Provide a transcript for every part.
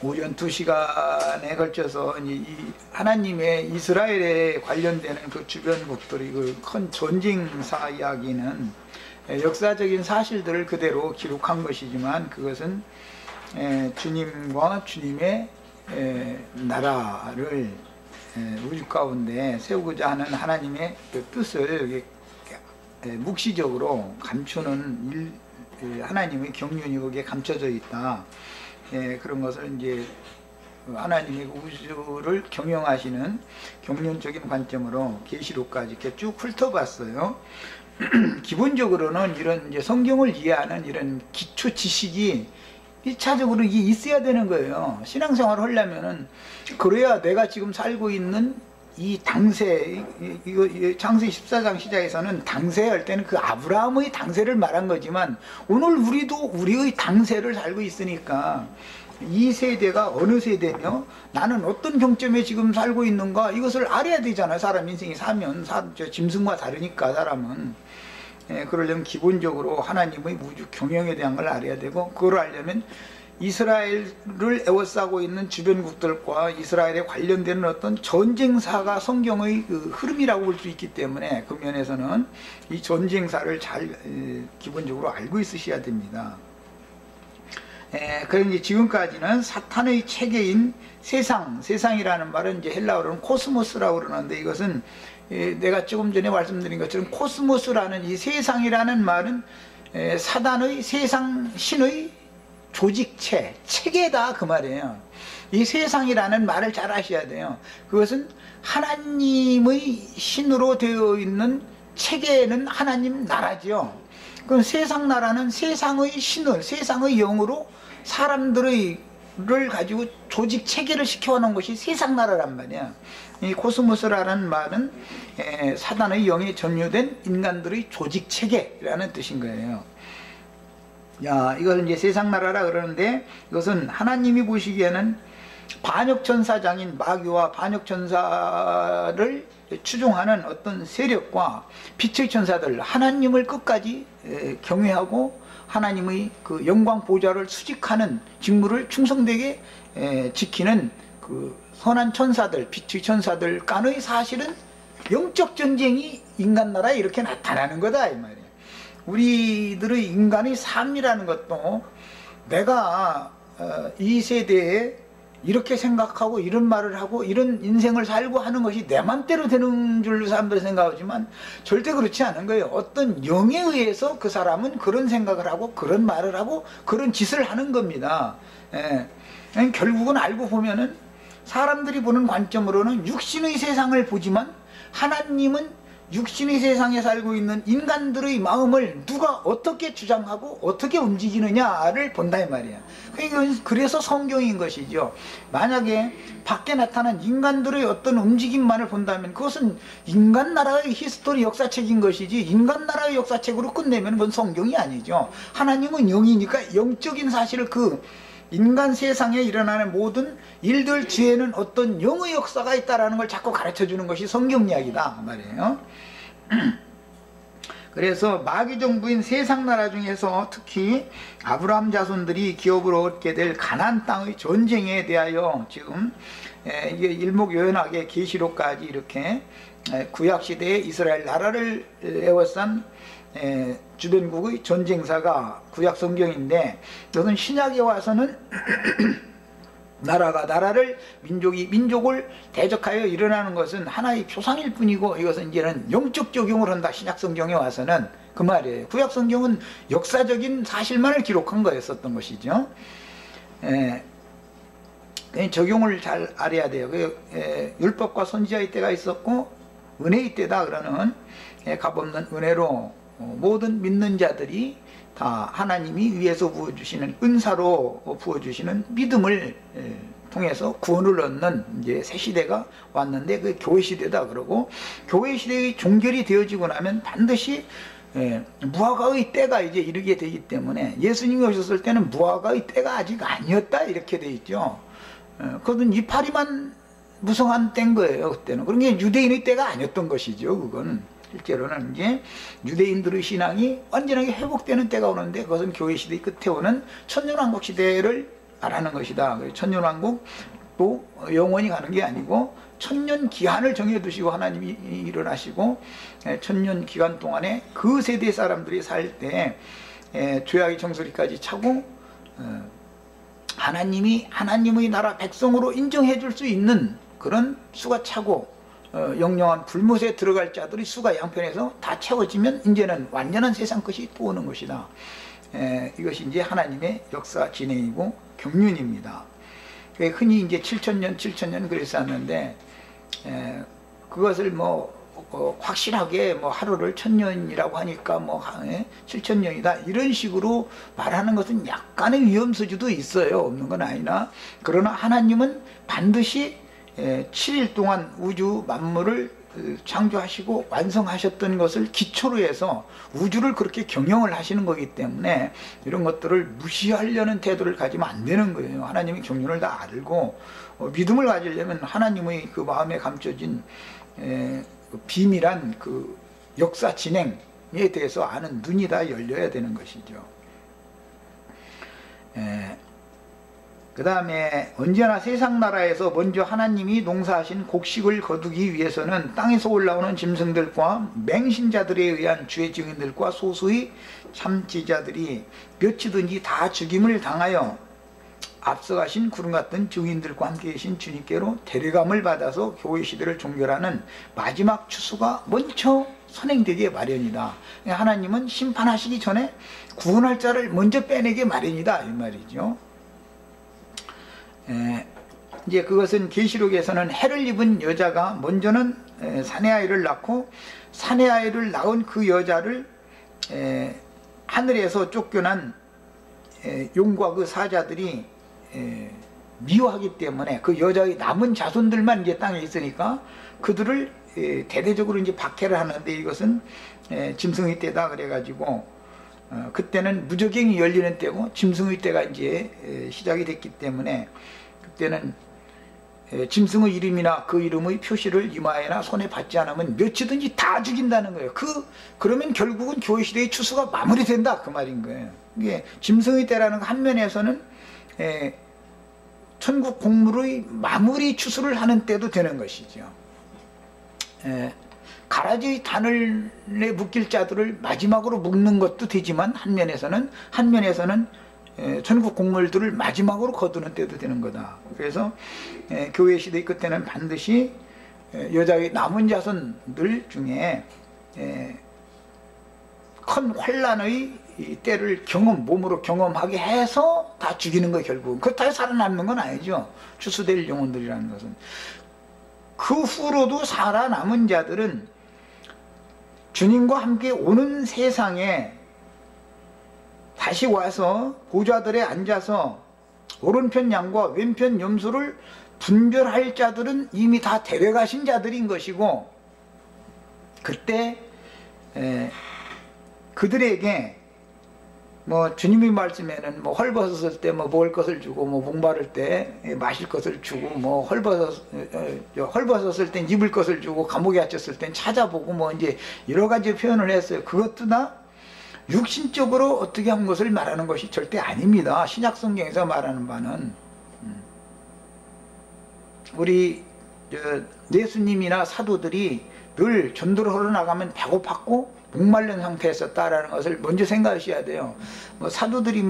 오전 2시간에 걸쳐서 이 하나님의 이스라엘에 관련되는 그 주변국들의 그 큰 전쟁사 이야기는 역사적인 사실들을 그대로 기록한 것이지만, 그것은 주님과 주님의 나라를 우주 가운데 세우고자 하는 하나님의 그 뜻을 묵시적으로 감추는 하나님의 경륜이 거기에 감춰져 있다. 그런 것을 이제 하나님의 우주를 경영하시는 경륜적인 관점으로 계시록까지 이렇게 쭉 훑어봤어요. 기본적으로는 이런 이제 성경을 이해하는 이런 기초 지식이 1차적으로 이게 있어야 되는 거예요. 신앙생활을 하려면은. 그래야 내가 지금 살고 있는 이 당세, 이거 창세기 14장 시작에서는 당세 할 때는 그 아브라함의 당세를 말한 거지만, 오늘 우리도 우리의 당세를 살고 있으니까 이 세대가 어느 세대며 나는 어떤 경점에 지금 살고 있는가, 이것을 알아야 되잖아요. 사람 인생이 사면 짐승과 다르니까 사람은. 그러려면 기본적으로 하나님의 우주 경영에 대한 걸 알아야 되고, 그걸 알려면 이스라엘을 에워싸고 있는 주변국들과 이스라엘에 관련되는 어떤 전쟁사가 성경의 그 흐름이라고 볼 수 있기 때문에, 그 면에서는 이 전쟁사를 잘 기본적으로 알고 있으셔야 됩니다. 그런데 지금까지는 사탄의 체계인 세상이라는 말은 이제 헬라어로는 코스모스라고 그러는데, 이것은 내가 조금 전에 말씀드린 것처럼 코스모스라는 이 세상이라는 말은 사단의 세상 신의 조직체, 체계다 그 말이에요. 이 세상이라는 말을 잘 아셔야 돼요. 그것은 하나님의 신으로 되어 있는 체계는 하나님 나라죠. 그럼 세상 나라는 세상의 신을, 세상의 영으로 사람들을 가지고 조직 체계를 시켜놓은 것이 세상 나라란 말이야. 이 코스모스라는 말은 사단의 영에 전유된 인간들의 조직 체계라는 뜻인 거예요. 이걸 이제 세상 나라라 그러는데, 이것은 하나님이 보시기에는 반역천사장인 마귀와 반역천사를 추종하는 어떤 세력과 빛의 천사들, 하나님을 끝까지 경외하고 하나님의 그 영광 보좌를 수직하는 직무를 충성되게 지키는 그 선한 천사들, 빛의 천사들 간의 사실은 영적 전쟁이 인간 나라에 이렇게 나타나는 거다 이 말이에요. 우리들의 인간의 삶이라는 것도 내가 이 세대에 이렇게 생각하고 이런 말을 하고 이런 인생을 살고 하는 것이 내 맘대로 되는 줄로 사람들이 생각하지만 절대 그렇지 않은 거예요. 어떤 영에 의해서 그 사람은 그런 생각을 하고 그런 말을 하고 그런 짓을 하는 겁니다. 결국은 알고 보면은 사람들이 보는 관점으로는 육신의 세상을 보지만, 하나님은 육신의 세상에 살고 있는 인간들의 마음을 누가 어떻게 주장하고 어떻게 움직이느냐를 본다 이 말이야. 그래서 성경인 것이죠. 만약에 밖에 나타난 인간들의 어떤 움직임만을 본다면 그것은 인간 나라의 히스토리 역사책인 것이지, 인간 나라의 역사책으로 끝내면 그건 성경이 아니죠. 하나님은 영이니까 영적인 사실을, 그 인간 세상에 일어나는 모든 일들 뒤에는 어떤 영의 역사가 있다는 걸 자꾸 가르쳐주는 것이 성경 이야기다 말이에요. 그래서 마귀 정부인 세상 나라 중에서 특히 아브라함 자손들이 기업을 얻게 될 가나안 땅의 전쟁에 대하여 지금 이게 일목요연하게 계시록까지 이렇게 구약시대에 이스라엘 나라를 에워싼 주변국의 전쟁사가 구약 성경인데, 이것은 신약에 와서는 나라가 나라를, 민족이 민족을 대적하여 일어나는 것은 하나의 표상일 뿐이고, 이것은 이제는 영적 적용을 한다. 신약 성경에 와서는 그 말이에요. 구약 성경은 역사적인 사실만을 기록한 거였었던 것이죠. 적용을 잘 알아야 돼요. 율법과 선지자의 때가 있었고 은혜의 때다 그러는 값없는 은혜로 모든 믿는 자들이 다 하나님이 위에서 부어주시는 은사로 부어주시는 믿음을 통해서 구원을 얻는 이제 새 시대가 왔는데, 그 교회 시대다 그러고, 교회 시대의 종결이 되어지고 나면 반드시 무화과의 때가 이제 이르게 되기 때문에, 예수님이 오셨을 때는 무화과의 때가 아직 아니었다 이렇게 돼 있죠. 그건 이파리만 무성한 때인 거예요 그때는. 그런 게 유대인의 때가 아니었던 것이죠. 그건 실제로는 이제 유대인들의 신앙이 완전하게 회복되는 때가 오는데 그것은 교회 시대의 끝에 오는 천년왕국 시대를 말하는 것이다. 천년왕국 또 영원히 가는 게 아니고 천년 기한을 정해두시고 하나님이 일어나시고 천년 기간 동안에 그 세대 사람들이 살 때 죄악의 정수리까지 차고 하나님의 나라 백성으로 인정해 줄 수 있는 그런 수가 차고 영영한 불못에 들어갈 자들이 수가 양편에서 다 채워지면 이제는 완전한 세상 것이 또 오는 것이다. 이것이 이제 하나님의 역사 진행이고 경륜입니다. 흔히 이제 7천년 그랬었는데 그것을 확실하게 하루를 1000년이라고 하니까 7000년이다 이런 식으로 말하는 것은 약간의 위험소지도 있어요. 없는 건 아니나 그러나 하나님은 반드시 7일 동안 우주 만물을 창조하시고 완성하셨던 것을 기초로 해서 우주를 그렇게 경영을 하시는 거기 때문에 이런 것들을 무시하려는 태도를 가지면 안 되는 거예요. 하나님이 경륜을 다 알고 믿음을 가지려면 하나님의 그 마음에 감춰진 비밀한 그 역사 진행에 대해서 아는 눈이 다 열려야 되는 것이죠. 그 다음에 언제나 세상 나라에서 먼저 하나님이 농사하신 곡식을 거두기 위해서는 땅에서 올라오는 짐승들과 맹신자들에 의한 주의 증인들과 소수의 참지자들이 몇이든지 다 죽임을 당하여 앞서가신 구름 같은 증인들과 함께 계신 주님께로 데려감을 받아서 교회 시대를 종결하는 마지막 추수가 먼저 선행되기에 마련이다. 하나님은 심판하시기 전에 구원할 자를 먼저 빼내기 마련이다 이 말이죠. 이제 그것은 계시록에서는 해를 입은 여자가 먼저는 사내 아이를 낳고 사내 아이를 낳은 그 여자를 하늘에서 쫓겨난 용과 그 사자들이 미워하기 때문에 그 여자의 남은 자손들만 이제 땅에 있으니까 그들을 대대적으로 이제 박해를 하는데 이것은 짐승의 때다 그래가지고 그때는 무저갱이 열리는 때고 짐승의 때가 이제 시작이 됐기 때문에 그때는 짐승의 이름이나 그 이름의 표시를 이마에나 손에 받지 않으면 몇이든지 다 죽인다는 거예요. 그러면 결국은 교회 시대의 추수가 마무리된다 그 말인 거예요. 이게 짐승의 때라는 거 한 면에서는 천국 공물의 마무리 추수를 하는 때도 되는 것이죠. 가라지의 단을에 묶일 자들을 마지막으로 묶는 것도 되지만 한 면에서는 천국 공물들을 마지막으로 거두는 때도 되는 거다. 그래서 교회 시대의 끝에는 반드시 여자의 남은 자손들 중에 큰 환란의 때를 몸으로 경험하게 해서 다 죽이는 거예요. 결국 그렇다고 살아남는 건 아니죠. 추수될 영혼들이라는 것은. 그 후로도 살아남은 자들은 주님과 함께 오는 세상에 다시 와서 보좌들에 앉아서 오른편 양과 왼편 염소를 분별할 자들은 이미 다 데려가신 자들인 것이고 그때 그들에게 주님의 말씀에는 헐벗었을 때 먹을 것을 주고 목마를 때 마실 것을 주고 헐벗었을 땐 입을 것을 주고 감옥에 갇혔을 땐 찾아보고 이제 여러 가지 표현을 했어요. 그것도 다 육신적으로 어떻게 한 것을 말하는 것이 절대 아닙니다. 신약 성경에서 말하는 바는 우리 예수님이나 사도들이 늘 전도를 하러 나가면 배고팠고 목마른 상태에 있었다라는 것을 먼저 생각하셔야 돼요. 사도들이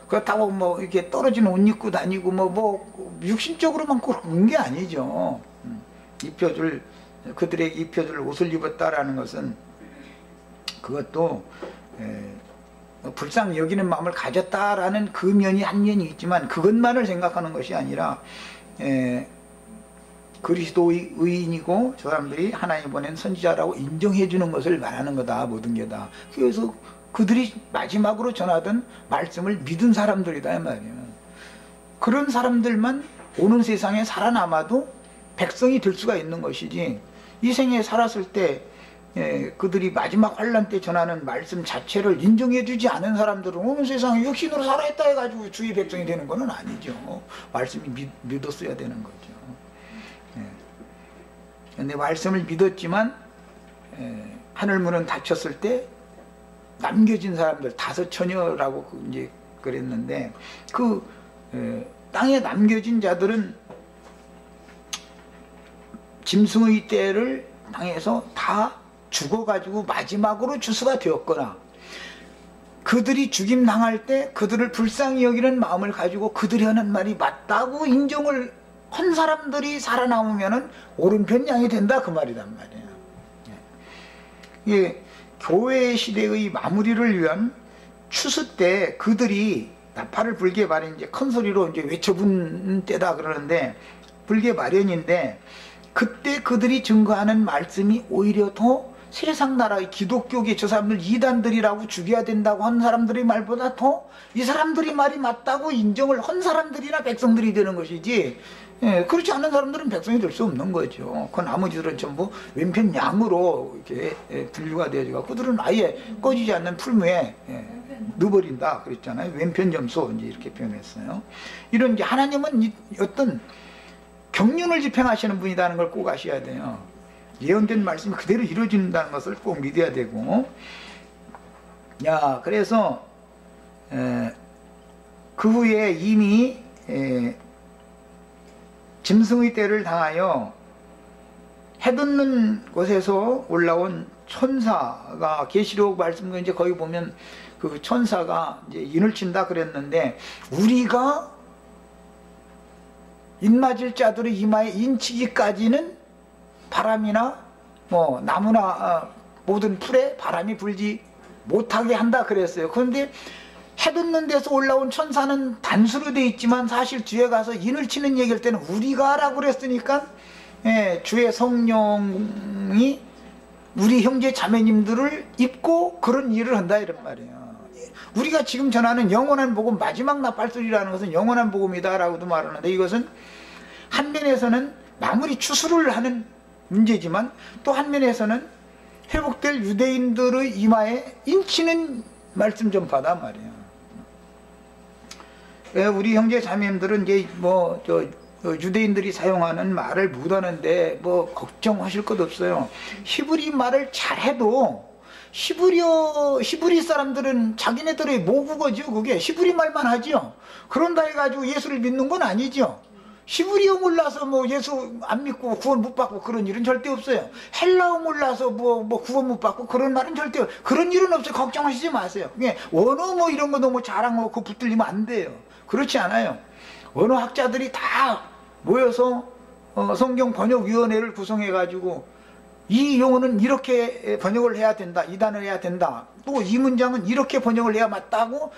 그렇다고 이렇게 떨어진 옷 입고 다니고 육신적으로만 그런 게 아니죠. 그들에게 입혀줄 옷을 입었다라는 것은 그것도 불쌍히 여기는 마음을 가졌다라는 그 면이 한 면이 있지만 그것만을 생각하는 것이 아니라 그리스도의 의인이고 저 사람들이 하나님 보낸 선지자라고 인정해 주는 것을 말하는 거다. 모든 게 다. 그래서 그들이 마지막으로 전하던 말씀을 믿은 사람들이다 이 말이에요. 그런 사람들만 오는 세상에 살아남아도 백성이 될 수가 있는 것이지 이 생에 살았을 때 그들이 마지막 환란 때 전하는 말씀 자체를 인정해 주지 않은 사람들은 오는 세상에 육신으로 살아있다 해가지고 주의 백성이 되는 것은 아니죠. 말씀이 믿었어야 되는 거죠. 근데 말씀을 믿었지만 하늘문은 닫혔을 때 남겨진 사람들 5,000여라고 이제 그랬는데 땅에 남겨진 자들은 짐승의 떼를 당해서 다 죽어가지고 마지막으로 주수가 되었거나 그들이 죽임당할 때 그들을 불쌍히 여기는 마음을 가지고 그들이 하는 말이 맞다고 인정을 한 사람들이 살아남으면은 오른편 양이 된다 그 말이란 말이에요. 예, 교회 시대의 마무리를 위한 추수 때 그들이 나팔을 불게 마련, 이제 큰 소리로 이제 외쳐부는 때다 그러는데 불게 마련인데 그때 그들이 증거하는 말씀이 오히려 더 세상 나라의 기독교계 저 사람들 이단들이라고 죽여야 된다고 한 사람들의 말보다 더 이 사람들이 말이 맞다고 인정을 한 사람들이나 백성들이 되는 것이지, 예, 그렇지 않은 사람들은 백성이 될 수 없는 거죠. 그 나머지들은 전부 왼편 양으로 이렇게 분류가 되어지고 그들은 아예 꺼지지 않는 풀무에 넣어버린다 그랬잖아요. 왼편 점수 이제 이렇게 표현했어요. 이런 이제 하나님은 어떤 경륜을 집행하시는 분이라는 걸 꼭 아셔야 돼요. 예언된 말씀이 그대로 이루어진다는 것을 꼭 믿어야 되고, 야, 그래서 그 후에 이미 짐승의 떼를 당하여 해돋는 곳에서 올라온 천사가 계시록 말씀도 이제 거기 보면 그 천사가 이제 인을 친다 그랬는데 우리가 인맞을 자들의 이마에 인치기까지는 바람이나 뭐 나무나 모든 풀에 바람이 불지 못하게 한다 그랬어요. 그런데 해돋는 데서 올라온 천사는 단수로 되어 있지만 사실 뒤에 가서 인을 치는 얘기할 때는 우리가 라고 그랬으니까, 예, 주의 성령이 우리 형제 자매님들을 입고 그런 일을 한다 이런 말이에요. 우리가 지금 전하는 영원한 복음, 마지막 나팔소리라는 것은 영원한 복음이다 라고도 말하는데 이것은 한 면에서는 마무리 추수를 하는 문제지만 또 한 면에서는 회복될 유대인들의 이마에 인치는 말씀 전파다 말이에요. 우리 형제 자매님들은 이제 유대인들이 사용하는 말을 못하는데 뭐 걱정하실 것 없어요. 히브리 말을 잘해도 히브리 사람들은 자기네들의 모국어죠. 그게 히브리 말만 하죠. 그런다 해가지고 예수를 믿는 건 아니죠. 히브리어 몰라서 뭐 예수 안 믿고 구원 못 받고 그런 일은 절대 없어요. 헬라어 몰라서 뭐 구원 못 받고 그런 말은 절대 없어요. 그런 일은 없어요. 걱정하시지 마세요. 원어 뭐 이런 거 너무 자랑하고 그거 붙들리면 안 돼요. 그렇지 않아요. 언어학자들이 다 모여서 성경 번역위원회를 구성해 가지고 이 용어는 이렇게 번역을 해야 된다, 이 단어를 해야 된다, 또 이 문장은 이렇게 번역을 해야 맞다고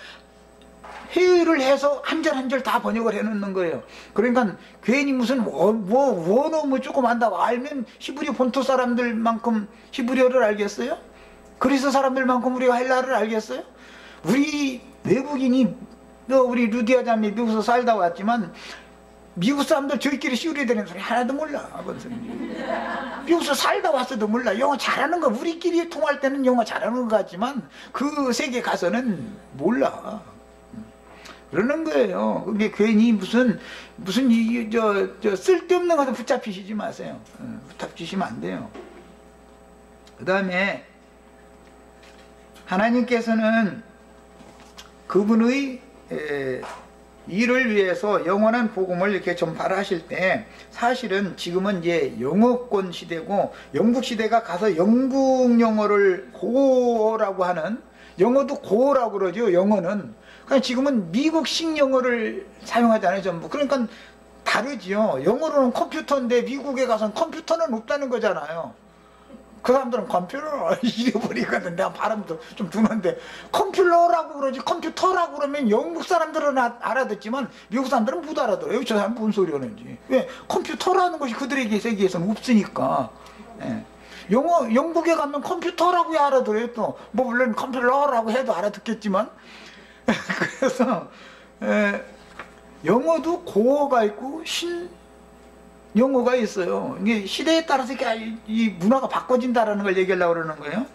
회의를 해서 한 절 한 절 다 번역을 해놓는 거예요. 그러니까 괜히 무슨 원어 뭐 조금 안다고 알면 히브리 본토 사람들만큼 히브리어를 알겠어요? 그리스 사람들만큼 우리가 헬라어를 알겠어요? 우리 외국인이 우리 루디아 자매 미국에서 살다 왔지만 미국 사람들 저희끼리 시우려야 되는 소리 하나도 몰라. 미국에서 살다 왔어도 몰라. 영어 잘하는 거 우리끼리 통할 때는 영어 잘하는 것 같지만 그 세계 가서는 몰라. 그러는 거예요. 그게 괜히 무슨 쓸데없는 것에 붙잡히시지 마세요. 붙잡히시면 안 돼요. 그 다음에 하나님께서는 그분의 일을 위해서 영원한 복음을 이렇게 전파를 하실 때 사실은 지금은 이제 영어권 시대고 영국 시대가 가서 영국 영어를 고어라고 하는, 영어도 고어라고 그러죠. 영어는 그러니까 지금은 미국식 영어를 사용하잖아요. 전부. 그러니까 다르지요. 영어로는 컴퓨터인데 미국에 가서는 컴퓨터는 없다는 거잖아요. 그 사람들은 컴퓨터 잃어버리거든. 내가 발음도 좀 두는데 컴퓨터라고 그러지 컴퓨터라고 그러면 영국 사람들은 알아듣지만 미국 사람들은 못 알아들어요. 저 사람 무슨 소리 하는지. 왜? 컴퓨터라는 것이 그들에게 세계에서는 없으니까. 예. 영국에 가면 컴퓨터라고 알아들어요. 또 뭐 물론 컴퓨터라고 해도 알아듣겠지만 그래서 영어도 고어가 있고 영어가 있어요. 이게 시대에 따라서 이 문화가 바꿔진다라는 걸 얘기하려고 그러는 거예요.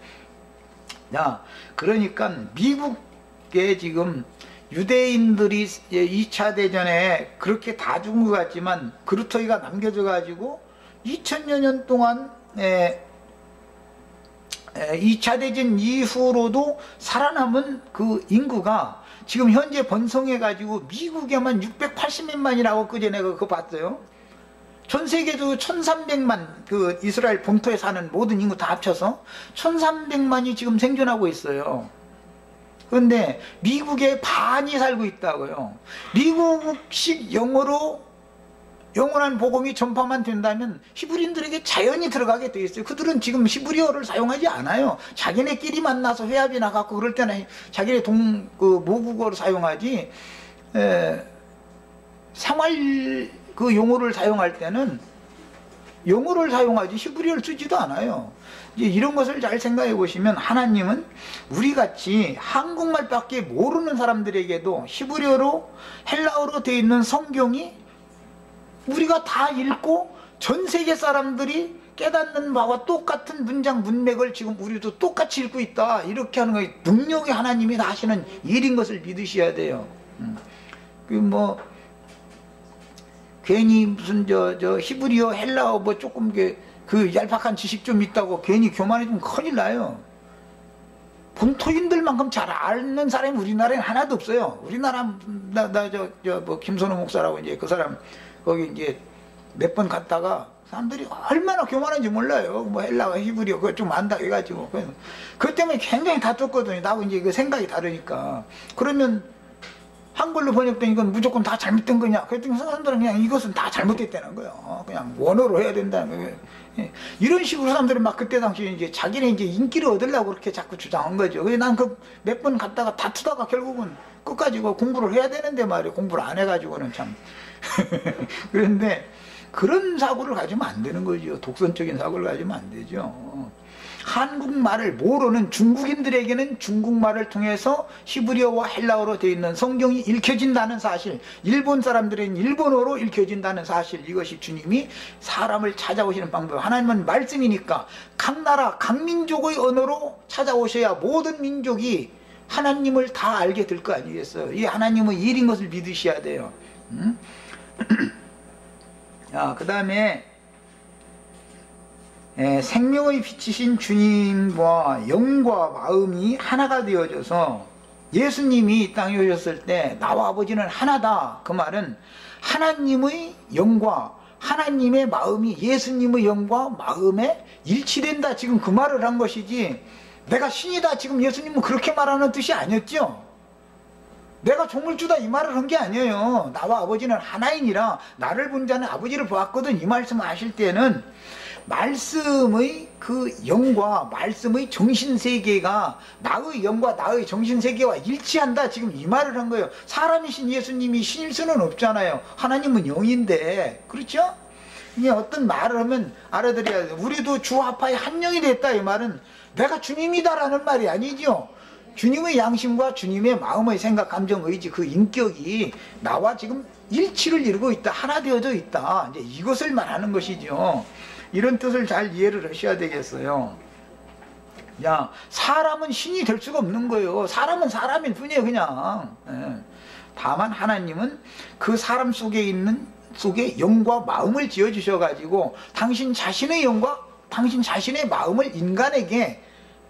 야, 그러니까 미국에 지금 유대인들이 2차 대전에 그렇게 다 죽은 것 같지만 그루터기가 남겨져 가지고 2000여 년 동안 2차 대전 이후로도 살아남은 그 인구가 지금 현재 번성해가지고 미국에만 680만이라고 그제 내가 그거 봤어요. 전 세계도 1300만, 그 이스라엘 본토에 사는 모든 인구 다 합쳐서 1300만이 지금 생존하고 있어요. 그런데 미국의 반이 살고 있다고요. 미국식 영어로 영원한 복음이 전파만 된다면 히브리인들에게 자연히 들어가게 돼 있어요. 그들은 지금 히브리어를 사용하지 않아요. 자기네끼리 만나서 회합이나 갖고 그럴 때는 자기네 모국어를 사용하지, 생활 그 용어를 사용할 때는 영어를 사용하지 히브리어를 쓰지도 않아요. 이제 이런 것을 잘 생각해 보시면 하나님은 우리같이 한국말밖에 모르는 사람들에게도 히브리어로 헬라어로 되어 있는 성경이 우리가 다 읽고 전 세계 사람들이 깨닫는 바와 똑같은 문장 문맥을 지금 우리도 똑같이 읽고 있다, 이렇게 하는 거예요. 능력이 하나님이 다 하시는 일인 것을 믿으셔야 돼요. 괜히 무슨 히브리어 헬라어 뭐 조금 그 얄팍한 지식 좀 있다고 괜히 교만해지면 큰일 나요. 본토인들만큼 잘 아는 사람이 우리나라에 하나도 없어요. 우리나라 뭐 김선호 목사라고 이제 그 사람 거기 이제 몇 번 갔다가 사람들이 얼마나 교만한지 몰라요. 뭐 헬라어 히브리어 그거 좀 안다 해가지고 그것 때문에 굉장히 다퉜거든요. 나하고 이제 그 생각이 다르니까. 그러면 한글로 번역된 이건 무조건 다 잘못된 거냐? 그랬더니 사람들은 그냥 이것은 다 잘못됐다는 거예요. 그냥 원어로 해야 된다는 거예요. 이런 식으로 사람들은 막 그때 당시에 이제 자기네 이제 인기를 얻으려고 그렇게 자꾸 주장한 거죠. 그래서 난 그 몇 번 갔다가 다투다가 결국은 끝까지 공부를 해야 되는데 말이에요. 공부를 안 해가지고는 참. 그런데 그런 사고를 가지면 안 되는 거죠. 독선적인 사고를 가지면 안 되죠. 한국말을 모르는 중국인들에게는 중국말을 통해서 히브리어와 헬라어로 되어 있는 성경이 읽혀진다는 사실, 일본 사람들에게는 일본어로 읽혀진다는 사실, 이것이 주님이 사람을 찾아오시는 방법. 하나님은 말씀이니까 각 나라 각 민족의 언어로 찾아오셔야 모든 민족이 하나님을 다 알게 될 거 아니겠어요. 이 하나님의 일인 것을 믿으셔야 돼요. 그 다음에 생명의 빛이신 주님과 영과 마음이 하나가 되어져서 예수님이 이 땅에 오셨을 때 나와 아버지는 하나다, 그 말은 하나님의 영과 하나님의 마음이 예수님의 영과 마음에 일치된다, 지금 그 말을 한 것이지, 내가 신이다 지금 예수님은 그렇게 말하는 뜻이 아니었죠. 내가 조물주다 이 말을 한 게 아니에요. 나와 아버지는 하나이니라 나를 본 자는 아버지를 보았거든, 이 말씀을 하실 때는 말씀의 그 영과 말씀의 정신세계가 나의 영과 나의 정신세계와 일치한다, 지금 이 말을 한 거예요. 사람이신 예수님이 신일 수는 없잖아요. 하나님은 영인데, 그렇죠? 이게 어떤 말을 하면 알아들어야 돼요. 우리도 주 하파의 한 영이 됐다, 이 말은 내가 주님이다라는 말이 아니죠. 주님의 양심과 주님의 마음의 생각, 감정, 의지, 그 인격이 나와 지금 일치를 이루고 있다, 하나 되어져 있다, 이제 이것을 말하는 것이죠. 이런 뜻을 잘 이해를 하셔야 되겠어요. 사람은 신이 될 수가 없는 거예요. 사람은 사람일 뿐이에요, 그냥. 다만 하나님은 그 사람 속에 있는 속에 영과 마음을 지어주셔가지고 당신 자신의 영과 당신 자신의 마음을 인간에게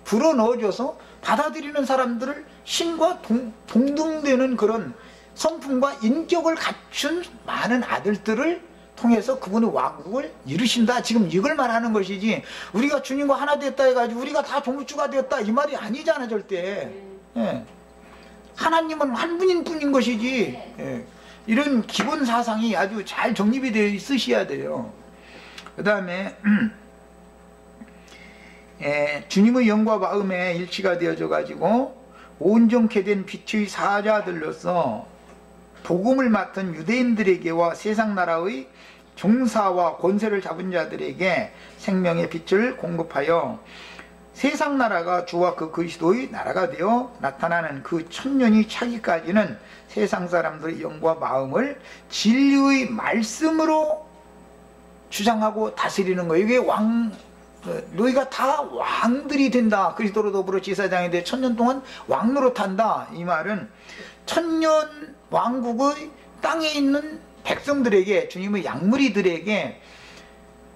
불어넣어줘서 받아들이는 사람들을 신과 동등되는 그런 성품과 인격을 갖춘 많은 아들들을 통해서 그분의 왕국을 이루신다, 지금 이걸 말하는 것이지, 우리가 주님과 하나 됐다 해가지고 우리가 다 종주가 되었다 이 말이 아니잖아, 절대. 하나님은 한 분인 뿐인 것이지. 이런 기본 사상이 아주 잘 정립이 되어 있으셔야 돼요. 그 다음에 주님의 영과 마음에 일치가 되어져 가지고 온전케 된 빛의 사자들로서 복음을 맡은 유대인들에게와 세상 나라의 종사와 권세를 잡은 자들에게 생명의 빛을 공급하여 세상 나라가 주와 그 그리스도의 나라가 되어 나타나는 그 천년이 차기까지는 세상 사람들의 영과 마음을 진리의 말씀으로 주장하고 다스리는 거예요. 이게 너희가 다 왕들이 된다, 그리스도로 더불어 제사장이 돼 천년 동안 왕노릇한다, 이 말은 천년 왕국의 땅에 있는 백성들에게, 주님의 양무리들에게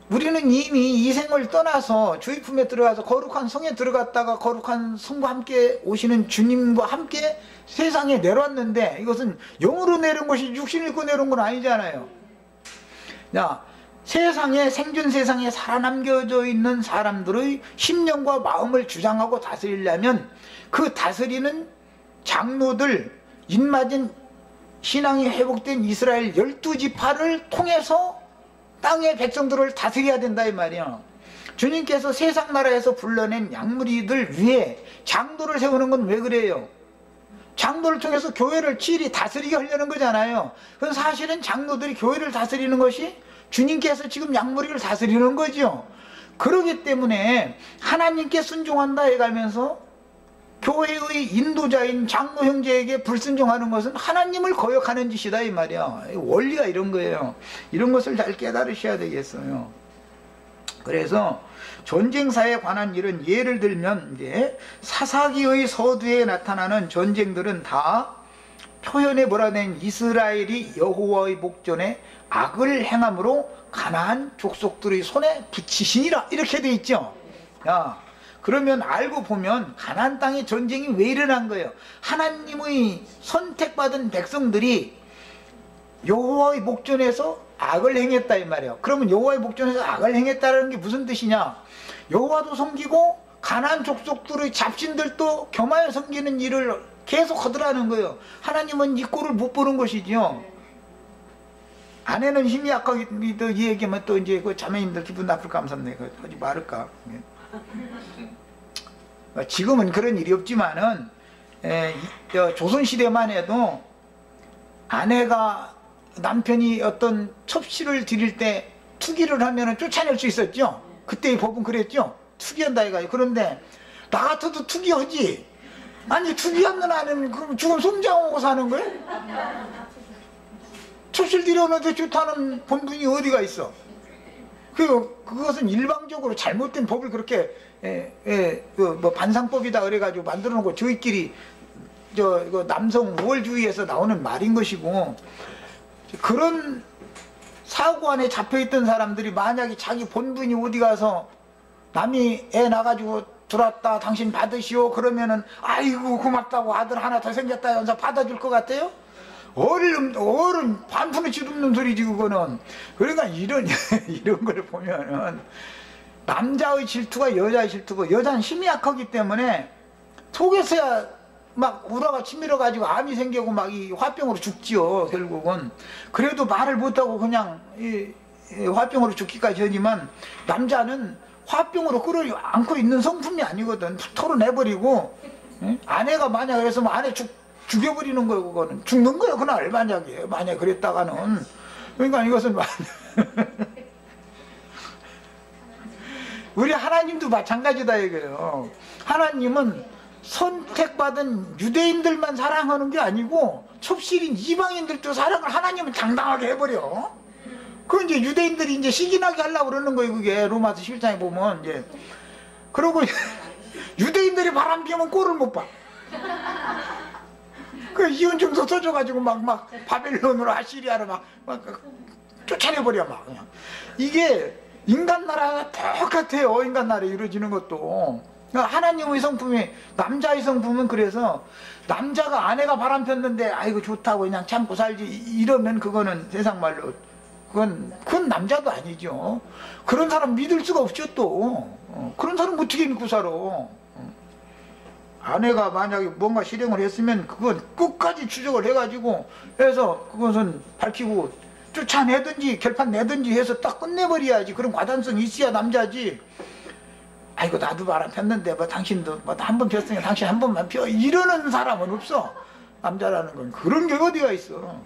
우리는 이미 이 생을 떠나서 주의 품에 들어가서 거룩한 성에 들어갔다가 거룩한 성과 함께 오시는 주님과 함께 세상에 내려왔는데, 이것은 영으로 내려온 것이 육신을 입고 내려온 건 아니잖아요. 자, 세상에, 생존 세상에 살아남겨져 있는 사람들의 심령과 마음을 주장하고 다스리려면 그 다스리는 장로들, 인맞은 신앙이 회복된 이스라엘 12지파를 통해서 땅의 백성들을 다스려야 된다 이 말이야. 주님께서 세상 나라에서 불러낸 양무리들 위에 장로를 세우는 건 왜 그래요? 장로를 통해서 교회를 치리 다스리게 하려는 거잖아요. 그건 사실은 장로들이 교회를 다스리는 것이 주님께서 지금 양무리를 다스리는 거죠. 그러기 때문에 하나님께 순종한다 해가면서 교회의 인도자인 장로 형제에게 불순종하는 것은 하나님을 거역하는 짓이다 이 말이야. 원리가 이런 거예요. 이런 것을 잘 깨달으셔야 되겠어요. 그래서 전쟁사에 관한 일은 예를 들면 이제 사사기의 서두에 나타나는 전쟁들은 다 표현에 몰아낸 이스라엘이 여호와의 목전에 악을 행함으로 가나안 족속들의 손에 붙이시니라 이렇게 돼 있죠. 야, 그러면 알고 보면 가나안 땅의 전쟁이 왜 일어난 거예요? 하나님의 선택받은 백성들이 여호와의 목전에서 악을 행했다 이 말이에요. 그러면 여호와의 목전에서 악을 행했다는 게 무슨 뜻이냐? 여호와도 섬기고 가나안 족속들의 잡신들도 겸하여 섬기는 일을 계속 하더라는 거예요. 하나님은 이 꼴을 못 보는 것이지요. 아내는 힘이 약하기 이 얘기하면 또 이제 그 자매님들 기분 나쁠 감사합니다. 하지 말을까. 지금은 그런 일이 없지만은 조선시대만 해도 아내가 남편이 어떤 첩시를 드릴 때 투기를 하면 쫓아낼 수 있었죠. 그때의 법은 그랬죠. 투기한다 이거예요. 그런데 나 같아도 투기하지. 아니 투기하는 아내는 그럼 죽음 송장하고 사는 거예요? 첩시를 드려놓는데 좋다는 본분이 어디가 있어? 그것은 일방적으로 잘못된 법을 그렇게 뭐 반상법이다 그래가지고 만들어 놓고 저희끼리 이거 남성 우월주의에서 나오는 말인 것이고, 그런 사고 안에 잡혀있던 사람들이 만약에 자기 본분이 어디 가서 남이 애 낳아가지고 들어왔다 당신 받으시오 그러면은 아이고 고맙다고 아들 하나 더 생겼다 해서 받아줄 것 같아요? 어른 반푼을 치르는 소리지 그거는. 그러니까 이런 걸 보면은 남자의 질투가 여자의 질투고, 여자는 힘이 약하기 때문에 속에서야 막 우라가 치밀어 가지고 암이 생기고 막 이 화병으로 죽지요 결국은. 그래도 말을 못하고 그냥 이 화병으로 죽기까지 하지만 남자는 화병으로 끌어안고 있는 성품이 아니거든. 털어내버리고, 아내가 만약 그랬으면 아내 죽여버리는 거예요. 그거는 죽는 거예요 그날. 만약에 그랬다가는. 그러니까 이것은 우리 하나님도 마찬가지다 이거예요. 하나님은 선택받은 유대인들만 사랑하는 게 아니고 첩실인 이방인들도 사랑을 하나님은 당당하게 해버려. 그 이제 유대인들이 이제 시기나게 하려고 그러는 거예요. 그게 로마서 11장에 보면 이제. 그러고 유대인들이 바람 피우면 꼴을 못 봐. 그 이혼증서 써줘가지고 막 바벨론으로 아시리아로 막 쫓아내버려 막 그냥. 이게 인간 나라가 똑같아요. 인간 나라에 이루어지는 것도. 하나님의 성품이, 남자의 성품은 그래서 남자가 아내가 바람 폈는데 아이고 좋다고 그냥 참고 살지 이러면 그거는 세상 말로 그건 남자도 아니죠. 그런 사람 믿을 수가 없죠 또. 그런 사람 어떻게 믿고 살아. 아내가 만약에 뭔가 실행을 했으면 그건 끝까지 추적을 해가지고 해서 그것은 밝히고 쫓아내든지 결판 내든지 해서 딱 끝내버려야지. 그런 과단성이 있어야 남자지. 아이고 나도 바람 폈는데 뭐 당신도 뭐 한 번 폈으니까 당신 한 번만 펴 이러는 사람은 없어. 남자라는 건 그런 게 어디가 있어.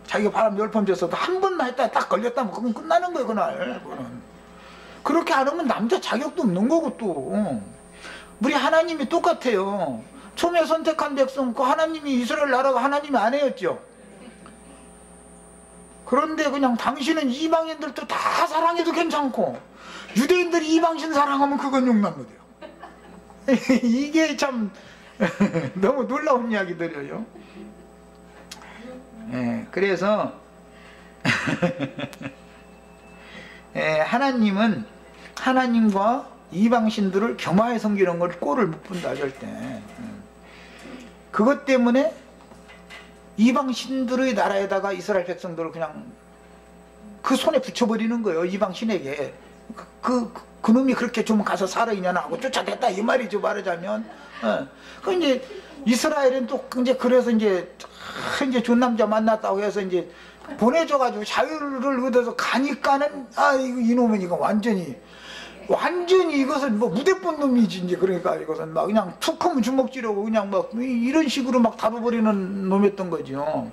자기가 바람 10번 폈어도 한 번만 했다 딱 걸렸다면 그건 끝나는 거예요 그날. 그거는. 그렇게 안 하면 남자 자격도 없는 거고 또. 우리 하나님이 똑같아요. 처음에 선택한 백성, 그 하나님이 이스라엘 나라가 하나님이 아내였죠. 그런데 그냥 당신은 이방인들도 다 사랑해도 괜찮고 유대인들이 이방신 사랑하면 그건 용납 못해요. 이게 참 너무 놀라운 이야기들이에요. 그래서 하나님은 하나님과 이방신들을 겸하여 섬기는 걸 꼴을 못 본다 절대. 그것 때문에 이방신들의 나라에다가 이스라엘 백성들을 그냥 그 손에 붙여버리는 거예요. 이방신에게. 그놈이 그렇게 좀 가서 살아있냐나 하고 쫓아냈다 이 말이죠, 말하자면. 그 이제 이스라엘은 또 이제 그래서 이제 좋은 남자 만났다고 해서 이제 보내줘가지고 자유를 얻어서 가니까는 이놈은 이거 완전히 이것은 뭐 무대본 놈이지. 이제 그러니까 이것은 막 그냥 툭 하면 주먹질하고 그냥 막 이런 식으로 막 다뤄버리는 놈이었던 거죠.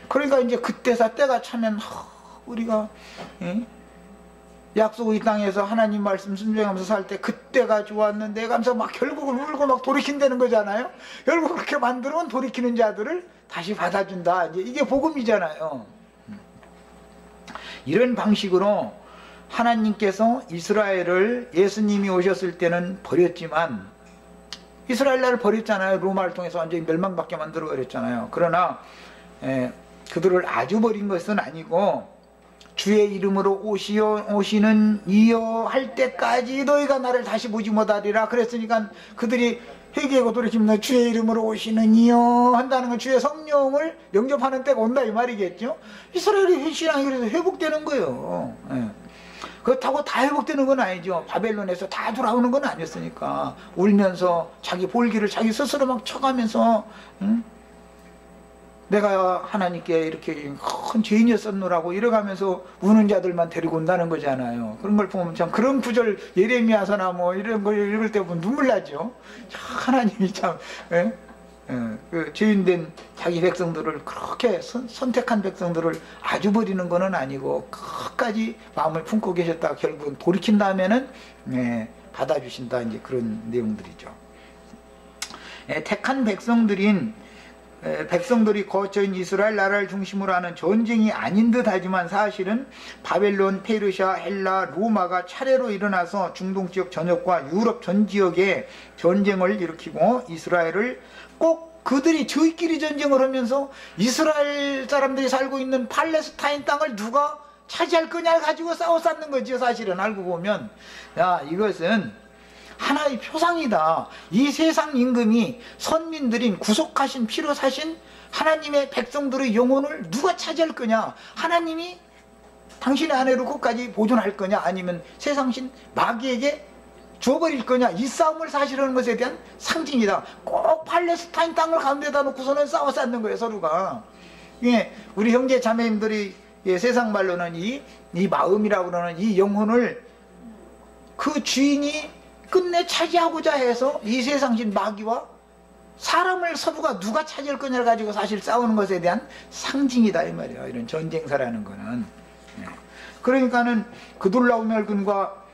그러니까 이제 그때사 때가 차면 우리가 약속의 땅에서 하나님 말씀 순종하면서 살 때 그때가 좋았는데 하면서 막 결국은 울고 막 돌이킨다는 거잖아요. 결국 그렇게 만들면 돌이키는 자들을 다시 받아준다. 이제 이게 복음이잖아요. 이런 방식으로 하나님께서 이스라엘을 예수님이 오셨을 때는 버렸지만 이스라엘 나라를 버렸잖아요. 로마를 통해서 완전히 멸망받게 만들어 버렸잖아요. 그러나 그들을 아주 버린 것은 아니고 주의 이름으로 오시는 이여 할 때까지 너희가 나를 다시 보지 못하리라 그랬으니까 그들이 회개하고 돌이키면 주의 이름으로 오시는 이여 한다는 건 주의 성령을 영접하는 때가 온다 이 말이겠죠. 이스라엘의 신앙이 그래서 회복되는 거예요. 그렇다고 다 회복되는 건 아니죠. 바벨론에서 다 돌아오는 건 아니었으니까 울면서 자기 볼기를 자기 스스로 막 쳐가면서 내가 하나님께 이렇게 큰 죄인이었었노라고 이래가면서 우는 자들만 데리고 온다는 거잖아요. 그런 걸 보면 참 그런 구절 예레미야서나 뭐 이런 거 읽을 때 보면 눈물 나죠. 하나님이 참 그 죄인된 자기 백성들을 그렇게 선택한 백성들을 아주 버리는 거는 아니고 끝까지 마음을 품고 계셨다가 결국은 돌이킨 다음에는 받아주신다 이제 그런 내용들이죠. 택한 백성들이 거처인 이스라엘 나라를 중심으로 하는 전쟁이 아닌 듯 하지만 사실은 바벨론, 페르시아, 헬라, 로마가 차례로 일어나서 중동 지역 전역과 유럽 전 지역에 전쟁을 일으키고 이스라엘을 꼭 그들이 저희끼리 전쟁을 하면서 이스라엘 사람들이 살고 있는 팔레스타인 땅을 누가 차지할 거냐 가지고 싸웠었는 거죠. 사실은 알고 보면 이것은 하나의 표상이다. 이 세상 임금이 선민들인 구속하신 피로 사신 하나님의 백성들의 영혼을 누가 차지할 거냐. 하나님이 당신의 아내로 끝까지 보존할 거냐 아니면 세상신 마귀에게 줘버릴 거냐. 이 싸움을 사실하는 것에 대한 상징이다. 꼭 팔레스타인 땅을 가운데다 놓고서는 싸워쌌는 거예요. 서로가. 우리 형제 자매님들이 세상 말로는 이 마음이라고 그러는 이 영혼을 그 주인이 끝내 차지하고자 해서 이 세상신 마귀와 사람을 서로가 누가 차지할 거냐를 가지고 사실 싸우는 것에 대한 상징이다 이 말이에요. 이런 전쟁사라는 거는. 그러니까는 그돌라오멜군과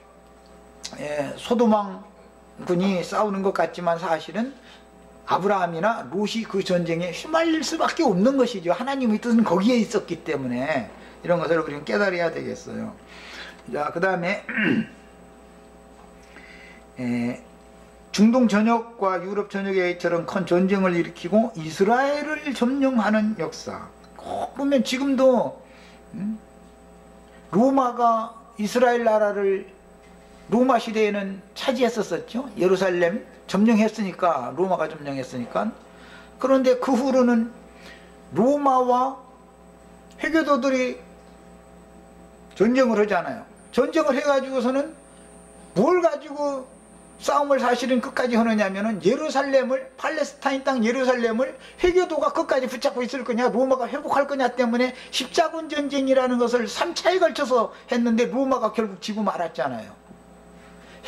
소도망군이 싸우는 것 같지만 사실은 아브라함이나 롯이 그 전쟁에 휘말릴 수밖에 없는 것이죠. 하나님의 뜻은 거기에 있었기 때문에 이런 것을 우리는 깨달아야 되겠어요. 자, 그 다음에 중동 전역과 유럽 전역에처럼 큰 전쟁을 일으키고 이스라엘을 점령하는 역사. 꼭 보면 지금도 로마가 이스라엘 나라를 로마 시대에는 차지했었죠. 예루살렘 점령했으니까, 로마가 점령했으니까. 그런데 그 후로는 로마와 회교도들이 전쟁을 하잖아요. 전쟁을 해가지고서는 뭘 가지고 싸움을 사실은 끝까지 하느냐면은 예루살렘을, 팔레스타인 땅 예루살렘을 회교도가 끝까지 붙잡고 있을 거냐, 로마가 회복할 거냐 때문에 십자군 전쟁이라는 것을 3차에 걸쳐서 했는데 로마가 결국 지고 말았잖아요.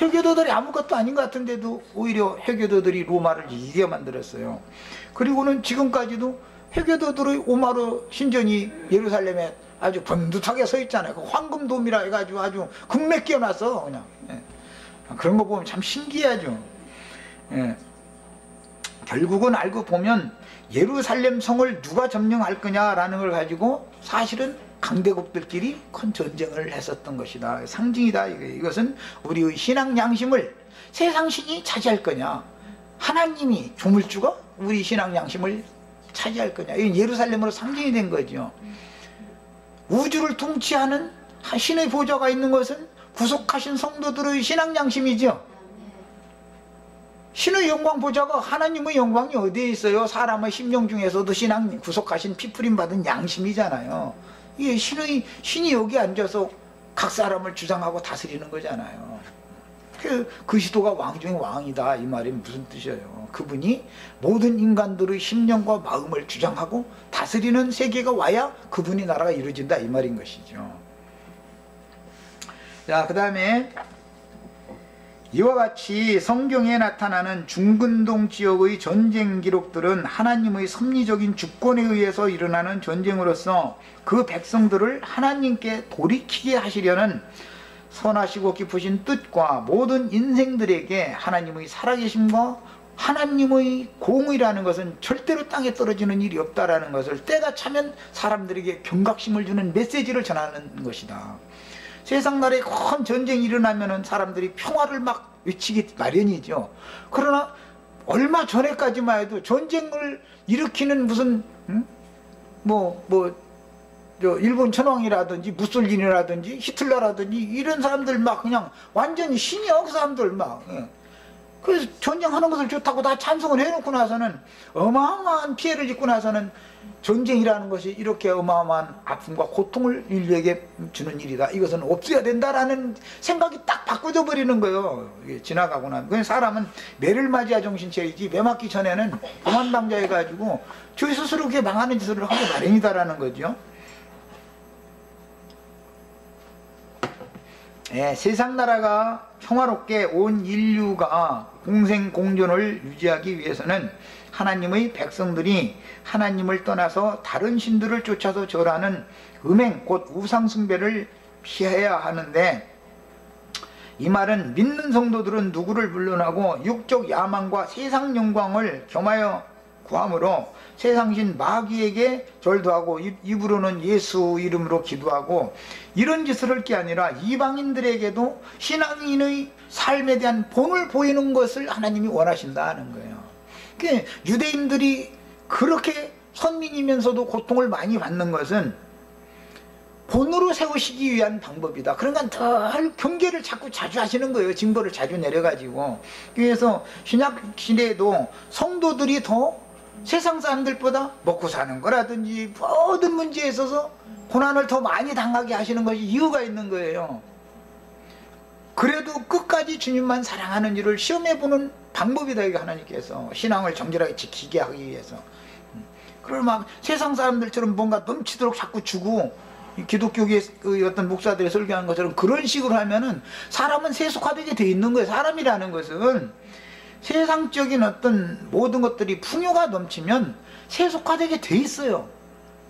회교도들이 아무것도 아닌 것 같은데도 오히려 회교도들이 로마를 이기게 만들었어요. 그리고는 지금까지도 회교도들의 오마르 신전이 예루살렘에 아주 번듯하게 서 있잖아요. 그 황금돔이라 해가지고 아주 금맥 끼워놨어 그냥. 그런 거 보면 참 신기하죠. 결국은 알고 보면 예루살렘 성을 누가 점령할 거냐라는 걸 가지고 사실은 강대국들끼리 큰 전쟁을 했었던 것이다. 상징이다. 이것은 우리의 신앙 양심을 세상신이 차지할 거냐, 하나님이 조물주가 우리 신앙 양심을 차지할 거냐. 이건 예루살렘으로 상징이 된 거죠. 우주를 통치하는 신의 보좌가 있는 것은 구속하신 성도들의 신앙 양심이죠. 신의 영광 보자가 하나님의 영광이 어디에 있어요? 사람의 심령 중에서도 신앙 구속하신 피풀임 받은 양심이잖아요. 이게 신이 여기 앉아서 각 사람을 주장하고 다스리는 거잖아요. 그 시도가 왕 중에 왕이다, 이 말이 무슨 뜻이에요? 그분이 모든 인간들의 심령과 마음을 주장하고 다스리는 세계가 와야 그분이 나라가 이루어진다, 이 말인 것이죠. 자, 그 다음에 이와 같이 성경에 나타나는 중근동 지역의 전쟁 기록들은 하나님의 섭리적인 주권에 의해서 일어나는 전쟁으로서 그 백성들을 하나님께 돌이키게 하시려는 선하시고 깊으신 뜻과 모든 인생들에게 하나님의 살아계심과 하나님의 공의라는 것은 절대로 땅에 떨어지는 일이 없다라는 것을 때가 차면 사람들에게 경각심을 주는 메시지를 전하는 것이다. 세상 나라에 큰 전쟁이 일어나면 사람들이 평화를 막 외치기 마련이죠. 그러나 얼마 전에까지만 해도 전쟁을 일으키는 무슨 일본 천황이라든지 무솔리니라든지 히틀러라든지 이런 사람들 막 그냥 완전히 신이야. 그 사람들 막. 그래서 전쟁하는 것을 좋다고 다 찬성을 해놓고 나서는 어마어마한 피해를 입고 나서는 전쟁이라는 것이 이렇게 어마어마한 아픔과 고통을 인류에게 주는 일이다. 이것은 없어야 된다라는 생각이 딱 바꿔져 버리는 거예요. 이게 지나가고 나면. 그냥 사람은 매를 맞이야 정신차리지 매 맞기 전에는 고만방자 해가지고 저 스스로 그렇게 망하는 짓을 하고 마련이다라는 거죠. 예, 세상 나라가 평화롭게 온 인류가 공생공존을 유지하기 위해서는 하나님의 백성들이 하나님을 떠나서 다른 신들을 쫓아서 절하는 음행 곧 우상숭배를 피해야 하는데, 이 말은 믿는 성도들은 누구를 물러나고 육적 야망과 세상 영광을 겸하여 구함으로 세상신 마귀에게 절도 하고 입으로는 예수 이름으로 기도하고 이런 짓을 할 게 아니라 이방인들에게도 신앙인의 삶에 대한 본을 보이는 것을 하나님이 원하신다는 거예요. 그러니까 유대인들이 그렇게 선민이면서도 고통을 많이 받는 것은 본으로 세우시기 위한 방법이다. 그러니까 더 경계를 자주 하시는 거예요. 징벌을 자주 내려가지고. 그래서 신약 시대에도 성도들이 더 세상 사람들보다 먹고 사는 거라든지 모든 문제에 있어서 고난을 더 많이 당하게 하시는 것이 이유가 있는 거예요. 그래도 끝까지 주님만 사랑하는 일을 시험해보는 방법이다, 이게 하나님께서 신앙을 정결하게 지키게 하기 위해서. 그걸 막 세상 사람들처럼 뭔가 넘치도록 자꾸 주고, 기독교의 어떤 목사들이 설교하는 것처럼 그런 식으로 하면은 사람은 세속화되게 돼 있는 거예요. 사람이라는 것은 세상적인 어떤 모든 것들이 풍요가 넘치면 세속화되게 돼 있어요.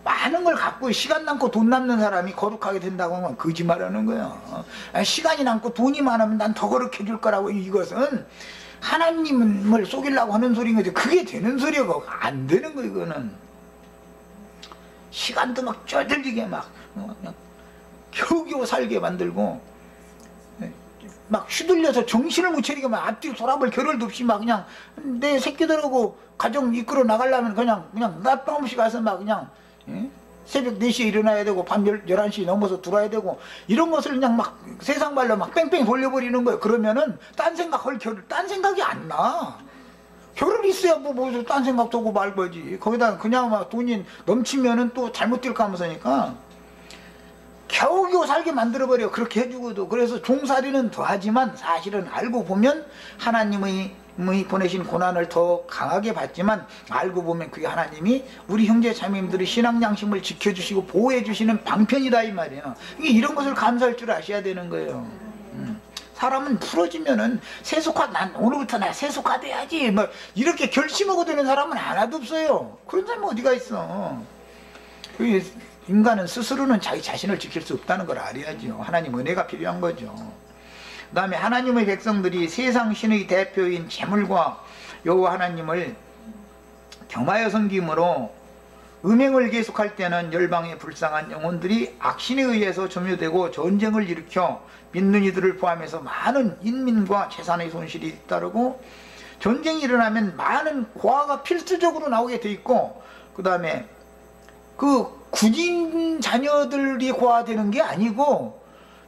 많은 걸 갖고 시간 남고 돈 남는 사람이 거룩하게 된다고 하면 거짓말하는 거예요. 시간이 남고 돈이 많으면 난 더 거룩해 줄 거라고. 이것은 하나님을 속이려고 하는 소리인 거지. 그게 되는 소리가 안 되는 거예요. 이거는 시간도 막 쪼들리게 막 그냥 겨우겨우 살게 만들고 막 휘둘려서 정신을 못 차리게 막 앞뒤로 돌아볼 겨를도 없이 막 그냥 내 새끼들하고 가정 이끌어 나가려면 그냥 낮밤 없이 가서 막 그냥 새벽 4시에 일어나야 되고 밤 11시 넘어서 들어와야 되고 이런 것을 그냥 막 세상 말로 막 뺑뺑 돌려버리는 거예요. 그러면은 딴 생각할 겨를, 딴 생각이 안 나. 겨를 있어야 딴 생각도 하고 말 거지. 거기다 그냥 막 돈이 넘치면은 또 잘못 될까 하면서니까 겨우겨우 살게 만들어버려. 그렇게 해주고도. 그래서 종살이는 더하지만 사실은 알고 보면 하나님의 보내신 고난을 더 강하게 받지만 알고 보면 그게 하나님이 우리 형제 자매님들의 신앙 양심을 지켜주시고 보호해주시는 방편이다, 이 말이에요. 이런 것을 감사할 줄 아셔야 되는 거예요. 사람은 풀어지면은 세속화, 난 오늘부터 나 세속화돼야지 뭐 이렇게 결심하고 되는 사람은 하나도 없어요. 그런 사람은 어디가 있어. 인간은 스스로는 자기 자신을 지킬 수 없다는 걸 알아야죠. 하나님 은혜가 필요한 거죠. 그 다음에 하나님의 백성들이 세상 신의 대표인 재물과 여호와 하나님을 겸하여 섬김으로 음행을 계속할 때는 열방의 불쌍한 영혼들이 악신에 의해서 점유되고 전쟁을 일으켜 믿는 이들을 포함해서 많은 인민과 재산의 손실이 따르고, 전쟁이 일어나면 많은 고아가 필수적으로 나오게 돼 있고, 그 다음에 그 군인 자녀들이 고아되는 게 아니고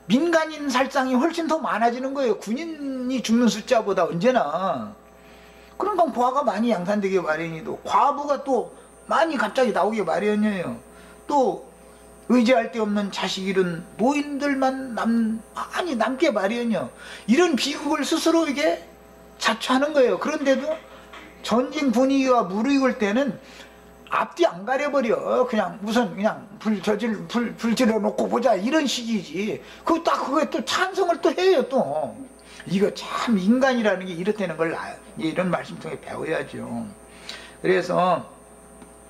민간인 살상이 훨씬 더 많아지는 거예요. 군인이 죽는 숫자보다 언제나. 그런 건 부하가 많이 양산되기 마련이고, 과부가 또 많이 갑자기 나오기 마련이에요. 또 의지할 데 없는 자식 잃은 노인들만 많이 남게 마련이요. 이런 비극을 스스로 이게 자초하는 거예요. 그런데도 전쟁 분위기가 무르익을 때는 앞뒤 안 가려버려. 그냥 우선 그냥 불 질러 놓고 보자, 이런 식이지. 그거에 또 찬성을 또 해요. 또 이거 참 인간이라는 게 이렇다는 걸 이런 말씀 통해 배워야죠. 그래서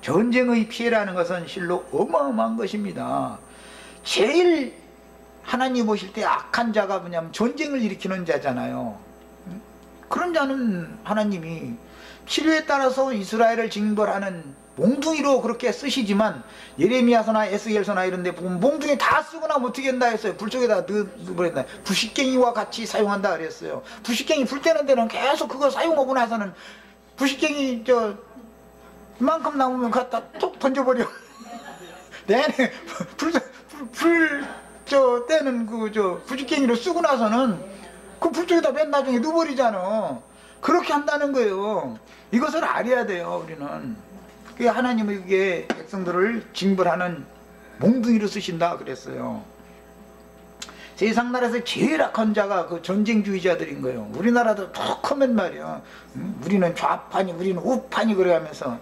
전쟁의 피해라는 것은 실로 어마어마한 것입니다. 제일 하나님 보실 때 악한 자가 뭐냐면 전쟁을 일으키는 자잖아요. 그런 자는 하나님이 필요에 따라서 이스라엘을 징벌하는 몽둥이로 그렇게 쓰시지만, 예레미야서나 에스겔서나 이런 데 보면 몽둥이 다 쓰고 나면 어떻게 한다 했어요. 불 속에다 넣어버린다. 부식갱이와 같이 사용한다 그랬어요. 부식갱이 불 때는 데는 계속 그거 사용하고 나서는 부식갱이 이만큼 남으면 갖다 톡 던져버려. 내내 때는 부식갱이로 쓰고 나서는 그 불 쪽에다 맨 나중에 넣어버리잖아. 그렇게 한다는 거예요. 이것을 알아야 돼요, 우리는. 하나님은 이게 백성들을 징벌하는 몽둥이로 쓰신다 그랬어요. 세상 나라에서 제일 악한 자가 그 전쟁주의자들인 거예요. 우리나라도 툭하면 말이야. 우리는 좌판이, 우리는 우판이 그래가면서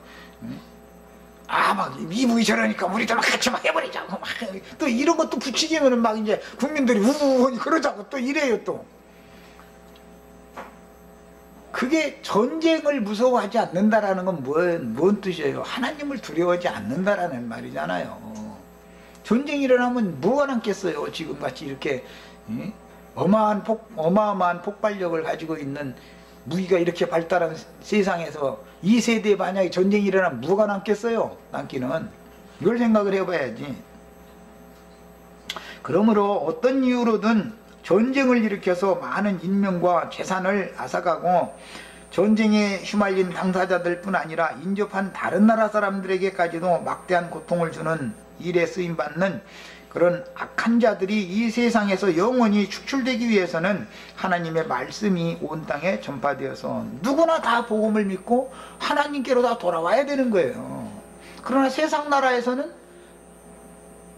막 미국이 저러니까 우리도 막 같이 막 해버리자고 막 또 이런 것도 부추기면은 막 이제 국민들이 우우우니 그러자고 또 이래요. 또 그게 전쟁을 무서워하지 않는다라는 건 뭔 뜻이에요? 하나님을 두려워하지 않는다라는 말이잖아요. 전쟁이 일어나면 뭐가 남겠어요? 지금같이 이렇게 어마어마한 폭발력을 가지고 있는 무기가 이렇게 발달한 세상에서 이 세대에 만약에 전쟁이 일어나면 뭐가 남겠어요? 남기는. 이걸 생각을 해봐야지. 그러므로 어떤 이유로든 전쟁을 일으켜서 많은 인명과 재산을 앗아가고 전쟁에 휘말린 당사자들 뿐 아니라 인접한 다른 나라 사람들에게까지도 막대한 고통을 주는 일에 쓰임받는 그런 악한 자들이 이 세상에서 영원히 축출되기 위해서는 하나님의 말씀이 온 땅에 전파되어서 누구나 다 복음을 믿고 하나님께로 다 돌아와야 되는 거예요. 그러나 세상 나라에서는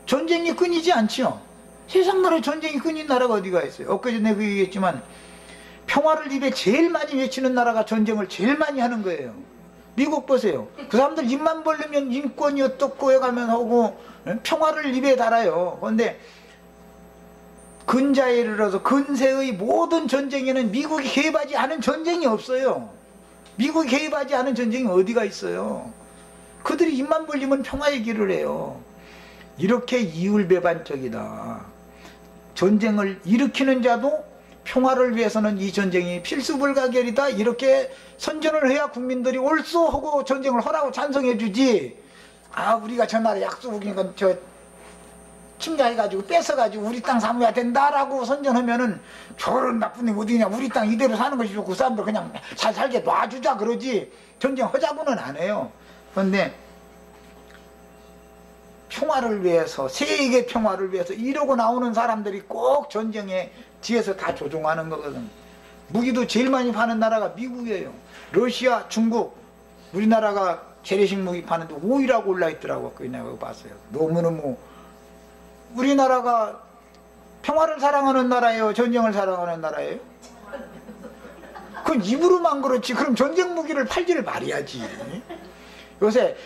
전쟁이 끊이지 않지요. 세상 나라에 전쟁이 끊인 나라가 어디가 있어요? 엊그제 그 얘기했지만 평화를 입에 제일 많이 외치는 나라가 전쟁을 제일 많이 하는 거예요. 미국 보세요. 그 사람들 입만 벌리면 인권이 어떻고 해가면 하고 평화를 입에 달아요. 그런데 근자에 이르러서 근세의 모든 전쟁에는 미국이 개입하지 않은 전쟁이 없어요. 미국이 개입하지 않은 전쟁이 어디가 있어요. 그들이 입만 벌리면 평화 얘기를 해요. 이렇게 이율배반적이다. 전쟁을 일으키는 자도 평화를 위해서는 이 전쟁이 필수불가결이다, 이렇게 선전을 해야 국민들이 옳소 하고 전쟁을 하라고 찬성해 주지. 우리가 전날에 약속이니까 침략해가지고 뺏어가지고 우리 땅 삼아야 된다라고 선전하면은 저런 나쁜 놈 어디냐, 우리 땅 이대로 사는 것이 좋고 그 사람들 그냥 잘 살게 놔주자 그러지 전쟁하자고는 안 해요. 그런데 평화를 위해서, 세계 평화를 위해서 이러고 나오는 사람들이 꼭 전쟁에 뒤에서 다 조종하는 거거든. 무기도 제일 많이 파는 나라가 미국이에요. 러시아, 중국, 우리나라가 재래식 무기 파는데 5위라고 올라있더라고. 그 내가 봤어요. 너무너무 우리나라가 평화를 사랑하는 나라예요, 전쟁을 사랑하는 나라예요? 그건 입으로만 그렇지. 그럼 전쟁 무기를 팔지를 말해야지. 요새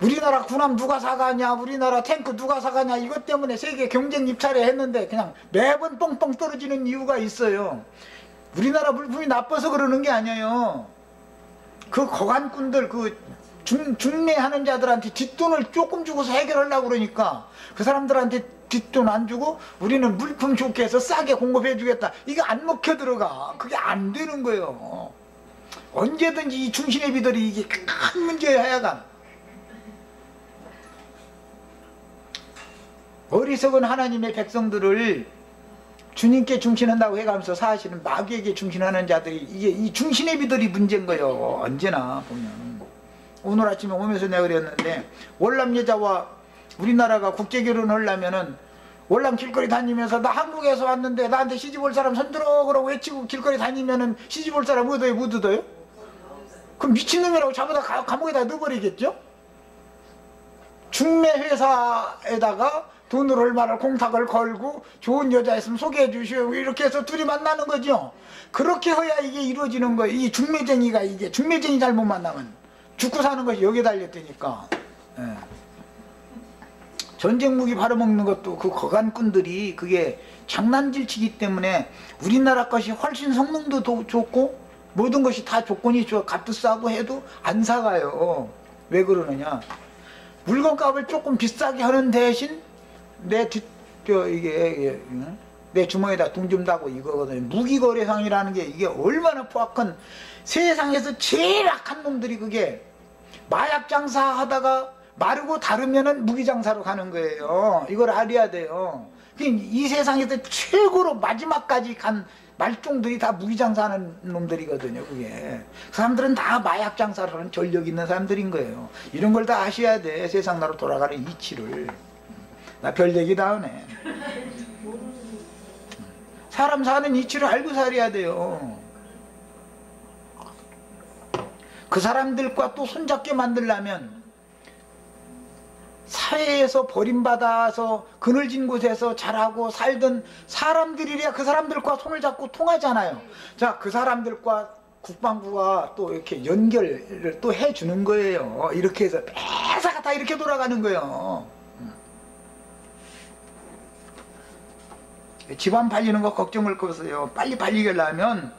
우리나라 군함 누가 사가냐, 우리나라 탱크 누가 사가냐, 이것 때문에 세계 경쟁 입찰에 했는데 그냥 매번 뻥뻥 떨어지는 이유가 있어요. 우리나라 물품이 나빠서 그러는 게 아니에요. 그 거간꾼들, 중매하는 자들한테 뒷돈을 조금 주고서 해결하려고 그러니까 그 사람들한테 뒷돈 안 주고 우리는 물품 좋게 해서 싸게 공급해 주겠다. 이게 안 먹혀 들어가. 그게 안 되는 거예요. 언제든지 이 중신애비들이 이게 큰 문제예요, 하여간. 어리석은 하나님의 백성들을 주님께 중신한다고 해가면서 사실은 마귀에게 중신하는 자들이, 이게 이 중신애비들이 문제인 거예요. 언제나 보면. 오늘 아침에 오면서 내가 그랬는데, 월남 여자와 우리나라가 국제결혼을 하려면은 월남 길거리 다니면서 나 한국에서 왔는데 나한테 시집 올 사람 손들어 그러고 외치고 길거리 다니면은 시집 올 사람 얻어요 못 얻어요? 그럼 미친놈이라고 잡아다 감옥에다 넣어버리겠죠? 중매 회사에다가 돈을 얼마를 공탁을 걸고 좋은 여자 있으면 소개해 주시오 이렇게 해서 둘이 만나는 거죠. 그렇게 해야 이게 이루어지는 거예요. 이 중매쟁이가 이게 중매쟁이 잘못 만나면 죽고 사는 것이 여기에 달렸다니까. 예. 전쟁 무기 팔아먹는 것도 그 거간꾼들이 그게 장난질치기 때문에 우리나라 것이 훨씬 성능도 좋고 모든 것이 다 조건이 좋아 값도 싸고 해도 안 사가요. 왜 그러느냐? 물건값을 조금 비싸게 하는 대신 내 주머니에다 돈 좀 다고 이거거든요. 무기거래상이라는 게 이게 얼마나 포악한, 세상에서 제일 악한 놈들이 그게 마약 장사하다가 마르고 다르면은 무기 장사로 가는 거예요. 이걸 알아야 돼요. 이 세상에서 최고로 마지막까지 간 말종들이 다 무기 장사하는 놈들이거든요. 그게 그 사람들은 다 마약 장사를 하는 전력 있는 사람들인 거예요. 이런 걸 다 아셔야 돼. 세상 나로 돌아가는 이치를. 나 별 얘기 다 하네. 사람 사는 이치를 알고 살아야 돼요. 그 사람들과 또 손잡게 만들려면 사회에서 버림받아서 그늘진 곳에서 자라고 살던 사람들이래야 그 사람들과 손을 잡고 통하잖아요. 자, 그 사람들과 국방부가 또 이렇게 연결을 또 해주는 거예요. 이렇게 해서 회사가 다 이렇게 돌아가는 거예요. 집안 팔리는 거 걱정을 거세요. 빨리 팔리게 하려면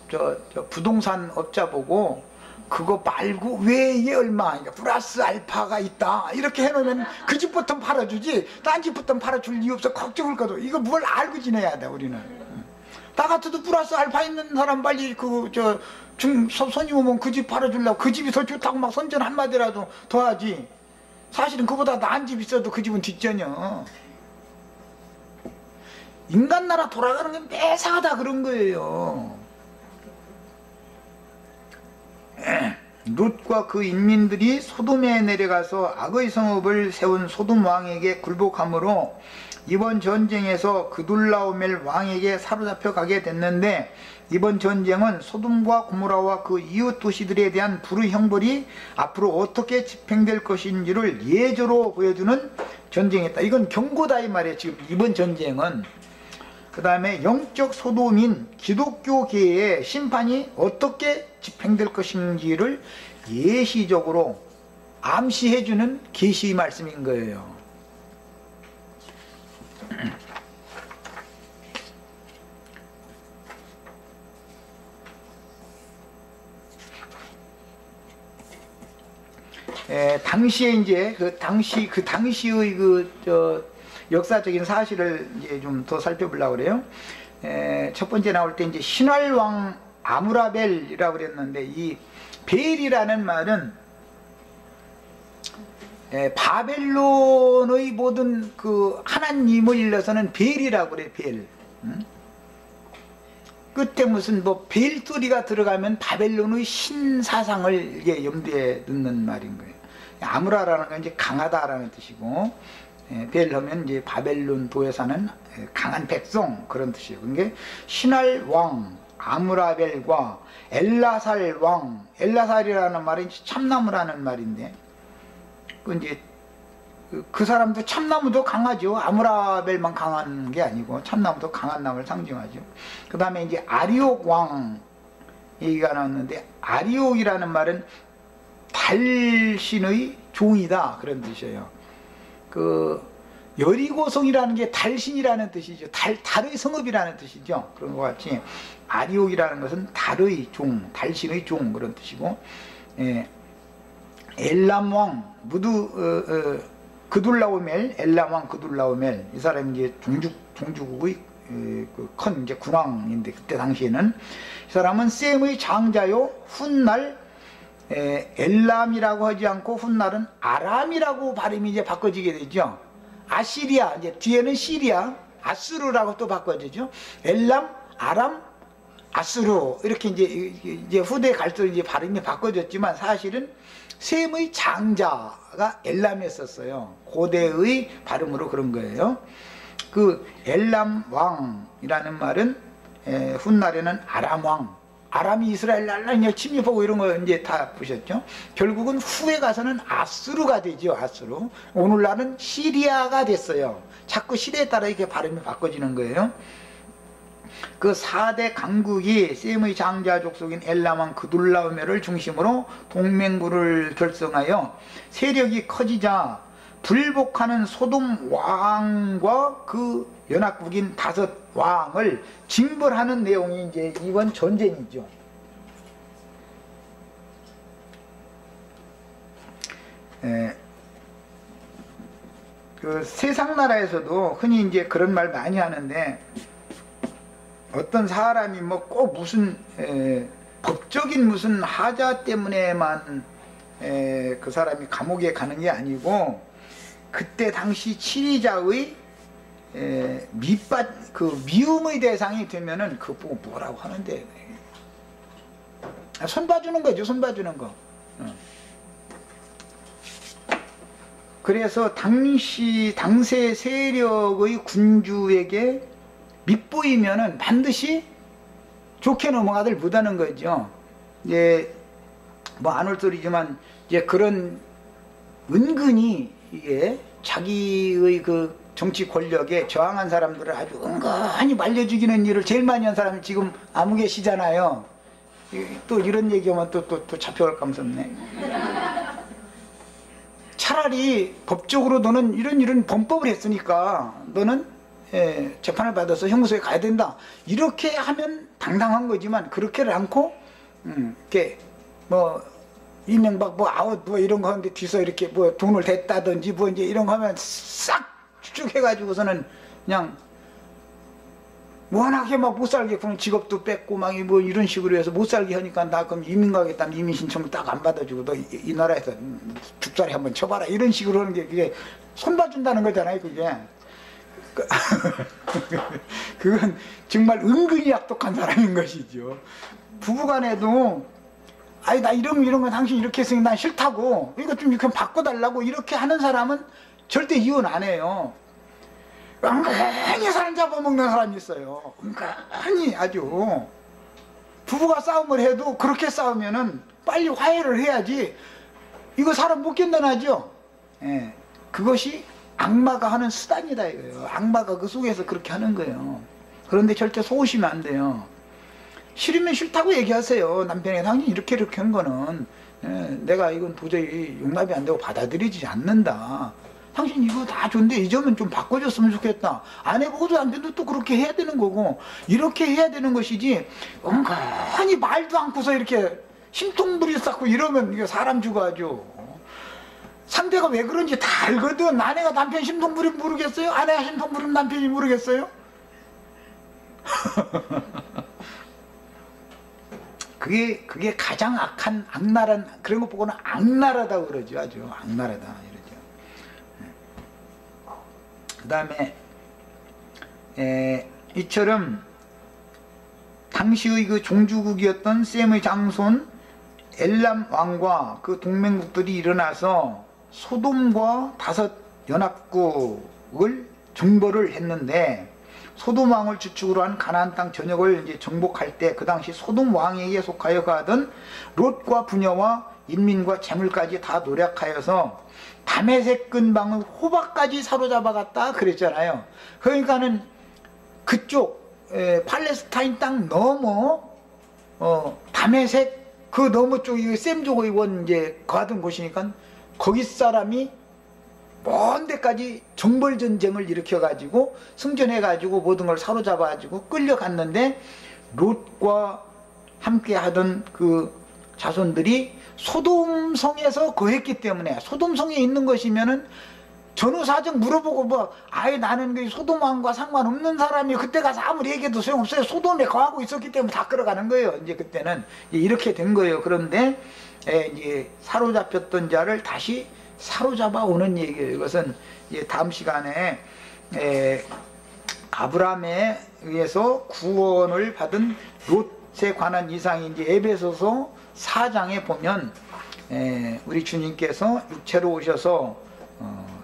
저 부동산 업자 보고 그거 말고 왜 이게 얼마, 그러니까 플러스 알파가 있다 이렇게 해놓으면 그 집부터 팔아주지 딴 집부터 팔아줄 이유 없어. 걱정을 거둬. 이거 뭘 알고 지내야 돼 우리는. 나 같아도 플러스 알파 있는 사람 빨리 손님 오면 그 집 팔아주려고 그 집이 더 좋다고 막 선전 한마디라도 더 하지. 사실은 그보다 나은 집 있어도 그 집은 뒷전이야. 인간 나라 돌아가는 게 매사하다 그런 거예요. 롯과 그 인민들이 소돔에 내려가서 악의 성읍을 세운 소돔 왕에게 굴복함으로 이번 전쟁에서 그둘라오멜 왕에게 사로잡혀 가게 됐는데, 이번 전쟁은 소돔과 고모라와 그 이웃 도시들에 대한 불의 형벌이 앞으로 어떻게 집행될 것인지를 예조로 보여주는 전쟁이었다. 이건 경고다 이 말이에요. 지금 이번 전쟁은. 그 다음에 영적 소돔인 기독교계의 심판이 어떻게 집행될 것인지를 예시적으로 암시해주는 계시 말씀인 거예요. 당시에 이제 그 당시의 역사적인 사실을 이제 좀 더 살펴보려고 그래요. 첫 번째 나올 때 이제 신할왕 아무라벨이라고 그랬는데, 이 벨이라는 말은 바벨론의 모든 그 하나님을 일러서는 벨이라고 그래. 벨. 끝에 무슨 벨 소리가 들어가면 바벨론의 신사상을 이게 염두에 넣는 말인 거예요. 아무라라는 건 이제 강하다라는 뜻이고, 벨 하면 이제 바벨론 도에 사는 강한 백성 그런 뜻이에요. 그게 신할 왕 아무라벨과 엘라살 왕, 엘라살이라는 말은 참나무라는 말인데, 그 이제 그 사람도 참나무도 강하죠. 아무라벨만 강한 게 아니고 참나무도 강한 나무를 상징하죠. 그 다음에 이제 아리옥 왕 얘기가 나왔는데, 아리옥이라는 말은 달신의 종이다 그런 뜻이에요. 그 여리고성이라는 게 달신이라는 뜻이죠. 달의 성읍이라는 뜻이죠. 그런 것 같이 아리옥이라는 것은 달의 종, 달신의 종 그런 뜻이고, 엘람왕 그둘라오멜, 엘람왕 그둘라오멜, 이 사람이 이제 종주국의 큰 이제 군왕인데, 그때 당시에는 이 사람은 셈의 장자요. 훗날 엘람이라고 하지 않고 훗날은 아람이라고 발음이 이제 바꿔지게 되죠. 아시리아, 이제 뒤에는 시리아, 아수르라고 또 바꿔지죠. 엘람, 아람, 아수르 이렇게 이제 후대 갈수록 이제 발음이 바꿔졌지만, 사실은 셈의 장자가 엘람이었었어요. 고대의 발음으로 그런 거예요. 그 엘람 왕이라는 말은 훗날에는 아람 왕, 아람이 이스라엘 나라를 침입하고 이런 거 이제 다 보셨죠. 결국은 후에 가서는 아수르가 되죠. 아수르. 오늘날은 시리아가 됐어요. 자꾸 시대에 따라 이렇게 발음이 바꿔지는 거예요. 그 4대 강국이 셈의 장자 족속인 엘람왕 그둘라오메를 중심으로 동맹국을 결성하여 세력이 커지자 불복하는 소돔 왕과 그 연합국인 5왕을 징벌하는 내용이 이제 이번 전쟁이죠. 그 세상 나라에서도 흔히 이제 그런 말 많이 하는데, 어떤 사람이 뭐 꼭 무슨 법적인 무슨 하자 때문에만 그 사람이 감옥에 가는 게 아니고, 그때 당시 치리자의 미움의 대상이 되면은 그 보고 뭐라고 하는데, 손 봐주는 거죠. 손 봐주는 거. 그래서 당세 세력의 군주에게 밉보이면은 반드시 좋게 넘어가들 못하는 거죠. 이제 뭐 안 올 소리지만 이제 그런 은근히 이게 자기의 그 정치 권력에 저항한 사람들을 아주 은근히 말려 죽이는 일을 제일 많이 한 사람이 지금 아무 계시잖아요. 또 이런 얘기하면 또 잡혀갈까 무섭네. 차라리 법적으로 너는 이런 범법을 했으니까 너는 재판을 받아서 형무소에 가야 된다, 이렇게 하면 당당한 거지만, 그렇게를 않고 이렇게 뭐 이명박 뭐 아웃 뭐 이런 거 하는데 뒤서 이렇게 뭐 돈을 댔다든지 뭐 이제 이런 거 하면 싹 추측해가지고서는 그냥 워낙에 막 못 살게 그런 직업도 뺏고 막 뭐 이런 식으로 해서 못 살게 하니까, 나 그럼 이민 가겠다는 이민 신청을 딱 안 받아주고 너 이 나라에서 죽살이 한번 쳐봐라, 이런 식으로 하는 게 그게 손 봐준다는 거잖아요. 그게 그건 정말 은근히 악독한 사람인 것이죠. 부부간에도 아니 나 이런 거 당신 이렇게 했으니 난 싫다고, 이거 좀 이렇게 바꿔달라고 이렇게 하는 사람은 절대 이혼 안 해요. 은근히 사람 잡아먹는 사람이 있어요. 은근히 아주. 부부가 싸움을 해도 그렇게 싸우면은 빨리 화해를 해야지, 이거 사람 못 견뎌나죠. 예, 그것이 악마가 하는 수단이다 이거예요. 악마가 그 속에서 그렇게 하는 거예요. 그런데 절대 속으시면 안 돼요. 싫으면 싫다고 얘기하세요. 남편이 당신 이렇게 한 거는 내가 이건 도저히 용납이 안 되고 받아들이지 않는다. 당신 이거 다 좋은데 이 점은 좀 바꿔줬으면 좋겠다. 안 해보고도 남편도 또 그렇게 해야 되는 거고, 이렇게 해야 되는 것이지 은근히 말도 않고서 이렇게 심통부리 쌓고 이러면 이게 사람 죽어가지고. 상대가 왜 그런지 다 알거든. 아내가 남편 심통부리 모르겠어요? 아내가 심통부리 남편이 모르겠어요? 그게 가장 악한 악랄한, 그런 것 보고는 악랄하다고 그러죠. 아주 악랄하다 이러죠. 그 다음에 이처럼 당시의 그 종주국이었던 셈의 장손 엘람 왕과 그 동맹국들이 일어나서 소돔과 5 연합국을 정벌을 했는데, 소돔 왕을 주축으로 한 가나안 땅 전역을 이제 정복할 때 그 당시 소돔 왕에게 속하여 가던 롯과 부녀와 인민과 재물까지 다 노력하여서 다메섹 근방의 호박까지 사로잡아갔다 그랬잖아요. 그러니까는 그쪽 팔레스타인 땅 넘어 다메섹 그 너머 쪽이 셈족의 원 이제 가던 곳이니까 거기 사람이 먼 데까지 정벌 전쟁을 일으켜 가지고 승전해 가지고 모든 걸 사로잡아 가지고 끌려갔는데, 롯과 함께 하던 그 자손들이 소돔성에서 거했기 때문에, 소돔성에 있는 것이면은 전후사정 물어보고 뭐 아예 나는 그 소돔 왕과 상관없는 사람이 그때 가서 아무리 얘기해도 소용없어요. 소돔에 거하고 있었기 때문에 다 끌어가는 거예요. 이제 그때는 이렇게 된 거예요. 그런데 이제 사로잡혔던 자를 다시 사로잡아 오는 얘기예요. 이것은 이제 다음 시간에 아브라함에 의해서 구원을 받은 롯에 관한 이상이 이제 에베소서 4장에 보면 우리 주님께서 육체로 오셔서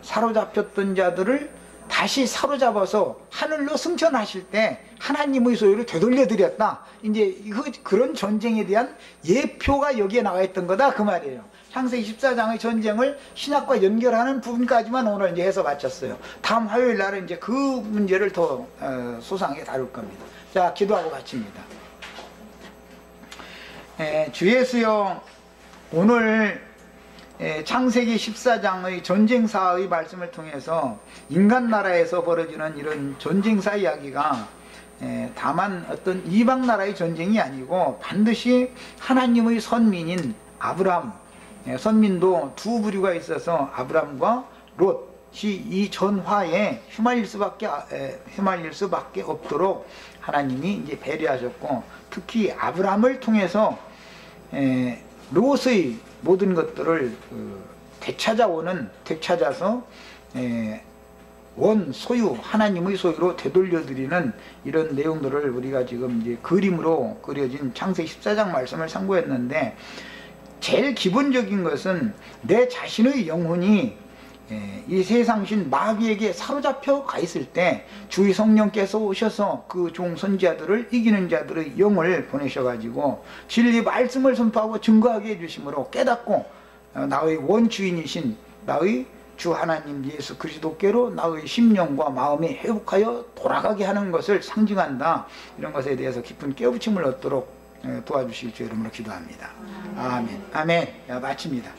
사로잡혔던 자들을 다시 사로잡아서 하늘로 승천하실 때 하나님의 소유를 되돌려 드렸다. 이제 그런 전쟁에 대한 예표가 여기에 나와 있던 거다 그 말이에요. 창세기 14장의 전쟁을 신약과 연결하는 부분까지만 오늘 이제 해서 마쳤어요. 다음 화요일 날은 이제 그 문제를 더 소상하게 다룰 겁니다. 자, 기도하고 마칩니다. 주 예수여, 오늘 창세기 14장의 전쟁사의 말씀을 통해서 인간 나라에서 벌어지는 이런 전쟁사 이야기가 다만 어떤 이방 나라의 전쟁이 아니고 반드시 하나님의 선민인 아브람, 선민도 두 부류가 있어서 아브람과 롯이 이 전화에 휘말릴 수밖에 없도록 하나님이 이제 배려하셨고, 특히 아브람을 통해서 롯의 모든 것들을 되찾아서 원 소유, 하나님의 소유로 되돌려드리는 이런 내용들을 우리가 지금 이제 그림으로 그려진 창세기 14장 말씀을 참고했는데, 제일 기본적인 것은 내 자신의 영혼이 이 세상신 마귀에게 사로잡혀 가 있을 때 주의 성령께서 오셔서 그 종 선지자들을 이기는 자들의 영을 보내셔가지고 진리 말씀을 선포하고 증거하게 해주심으로 깨닫고 나의 원주인이신 나의 주 하나님 예수 그리스도께로 나의 심령과 마음이 회복하여 돌아가게 하는 것을 상징한다. 이런 것에 대해서 깊은 깨우침을 얻도록 도와주실 주 이름으로 기도합니다. 아멘. 아멘. 마칩니다.